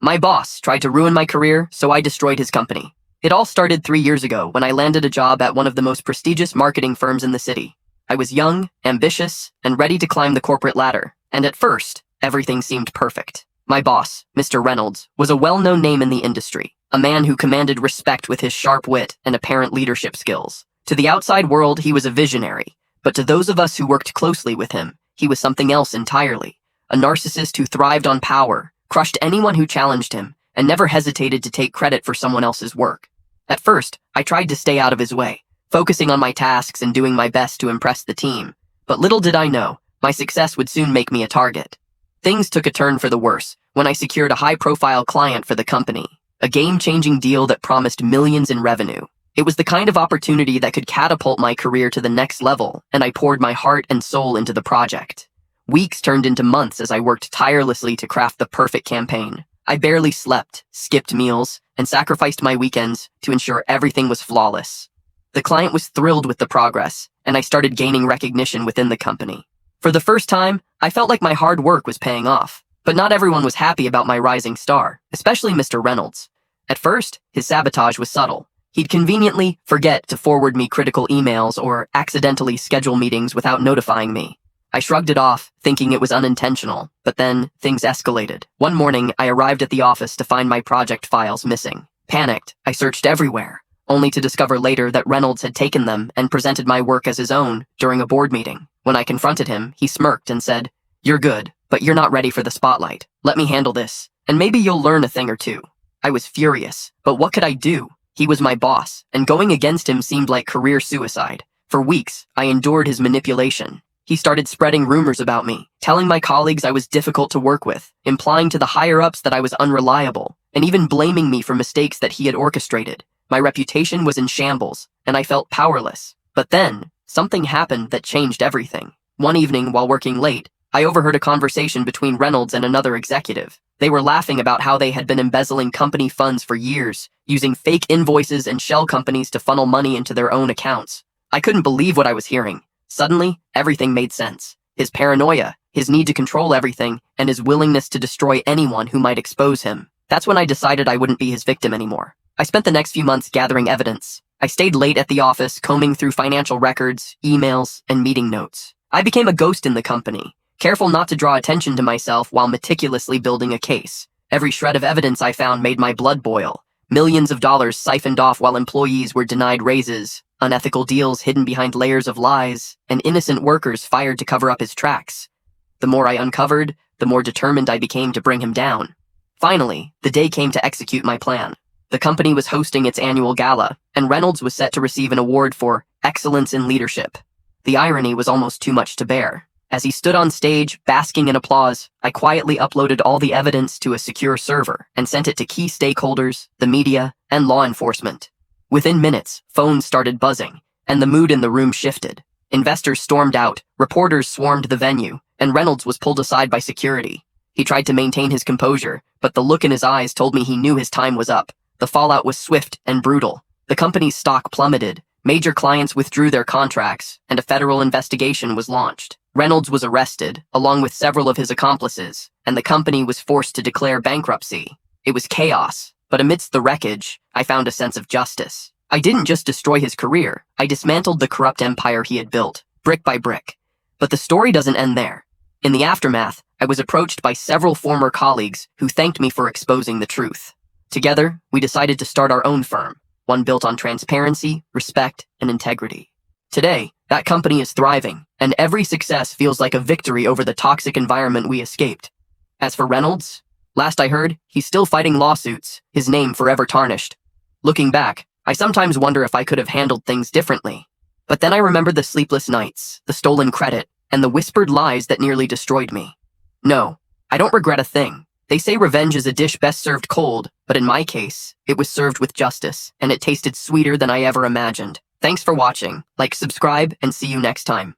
My boss tried to ruin my career, so I destroyed his company. It all started 3 years ago when I landed a job at one of the most prestigious marketing firms in the city. I was young, ambitious, and ready to climb the corporate ladder, and at first, everything seemed perfect. My boss, Mr. Reynolds, was a well-known name in the industry, a man who commanded respect with his sharp wit and apparent leadership skills. To the outside world, he was a visionary, but to those of us who worked closely with him, he was something else entirely. A narcissist who thrived on power, crushed anyone who challenged him, and never hesitated to take credit for someone else's work. At first, I tried to stay out of his way, focusing on my tasks and doing my best to impress the team. But little did I know, my success would soon make me a target. Things took a turn for the worse when I secured a high-profile client for the company, a game-changing deal that promised millions in revenue. It was the kind of opportunity that could catapult my career to the next level, and I poured my heart and soul into the project. Weeks turned into months as I worked tirelessly to craft the perfect campaign. I barely slept, skipped meals, and sacrificed my weekends to ensure everything was flawless. The client was thrilled with the progress, and I started gaining recognition within the company. For the first time, I felt like my hard work was paying off, but not everyone was happy about my rising star, especially Mr. Reynolds. At first, his sabotage was subtle. He'd conveniently forget to forward me critical emails or accidentally schedule meetings without notifying me. I shrugged it off, thinking it was unintentional, but then things escalated. One morning, I arrived at the office to find my project files missing. Panicked, I searched everywhere, only to discover later that Reynolds had taken them and presented my work as his own during a board meeting. When I confronted him, he smirked and said, "You're good, but you're not ready for the spotlight. Let me handle this, and maybe you'll learn a thing or two." I was furious, but what could I do? He was my boss, and going against him seemed like career suicide. For weeks, I endured his manipulation. He started spreading rumors about me, telling my colleagues I was difficult to work with, implying to the higher-ups that I was unreliable, and even blaming me for mistakes that he had orchestrated. My reputation was in shambles, and I felt powerless. But then, something happened that changed everything. One evening, while working late, I overheard a conversation between Reynolds and another executive. They were laughing about how they had been embezzling company funds for years, using fake invoices and shell companies to funnel money into their own accounts. I couldn't believe what I was hearing. Suddenly, everything made sense. His paranoia, his need to control everything, and his willingness to destroy anyone who might expose him. That's when I decided I wouldn't be his victim anymore. I spent the next few months gathering evidence. I stayed late at the office, combing through financial records, emails, and meeting notes. I became a ghost in the company, careful not to draw attention to myself while meticulously building a case. Every shred of evidence I found made my blood boil. Millions of dollars siphoned off while employees were denied raises, unethical deals hidden behind layers of lies, and innocent workers fired to cover up his tracks. The more I uncovered, the more determined I became to bring him down. Finally, the day came to execute my plan. The company was hosting its annual gala, and Reynolds was set to receive an award for excellence in leadership. The irony was almost too much to bear. As he stood on stage, basking in applause, I quietly uploaded all the evidence to a secure server and sent it to key stakeholders, the media, and law enforcement. Within minutes, phones started buzzing, and the mood in the room shifted. Investors stormed out, reporters swarmed the venue, and Reynolds was pulled aside by security. He tried to maintain his composure, but the look in his eyes told me he knew his time was up. The fallout was swift and brutal. The company's stock plummeted, major clients withdrew their contracts, and a federal investigation was launched. Reynolds was arrested, along with several of his accomplices, and the company was forced to declare bankruptcy. It was chaos, but amidst the wreckage, I found a sense of justice. I didn't just destroy his career, I dismantled the corrupt empire he had built, brick by brick. But the story doesn't end there. In the aftermath, I was approached by several former colleagues who thanked me for exposing the truth. Together, we decided to start our own firm, one built on transparency, respect, and integrity. Today, that company is thriving, and every success feels like a victory over the toxic environment we escaped. As for Reynolds, last I heard, he's still fighting lawsuits, his name forever tarnished. Looking back, I sometimes wonder if I could have handled things differently. But then I remember the sleepless nights, the stolen credit, and the whispered lies that nearly destroyed me. No, I don't regret a thing. They say revenge is a dish best served cold, but in my case, it was served with justice, and it tasted sweeter than I ever imagined. Thanks for watching. Like, subscribe, and see you next time.